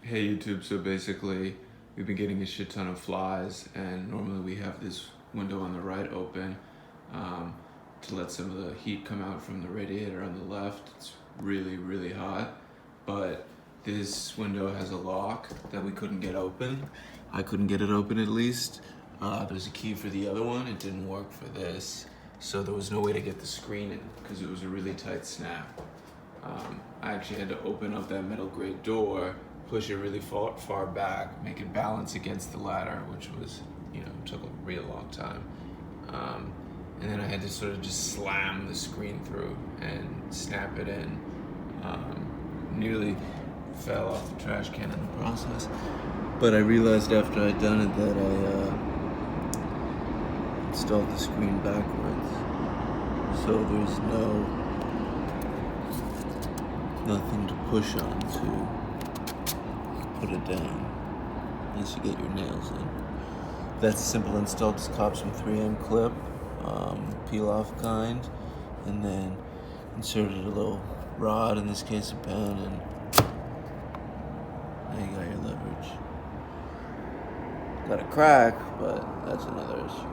Hey YouTube, so basically we've been getting a shit ton of flies, and normally we have this window on the right open um, to let some of the heat come out from the radiator on the left. It's really, really hot, but this window has a lock that we couldn't get open. I couldn't get it open at least. There's a key for the other one, it didn't work for this, so there was no way to get the screen in because it was a really tight snap. I actually had to open up that metal grate door, push it really far back, make it balance against the ladder, which was, took a real long time. And then I had to sort of just slam the screen through and snap it in. Nearly fell off the trash can in the process. But I realized after I'd done it that I installed the screen backwards. So there's nothing to push on to put it down unless you get your nails in. That's a simple install. Just cop some 3M clip, peel off kind, and then inserted a little rod, in this case a pen, and now you got your leverage. Got a crack, but that's another issue.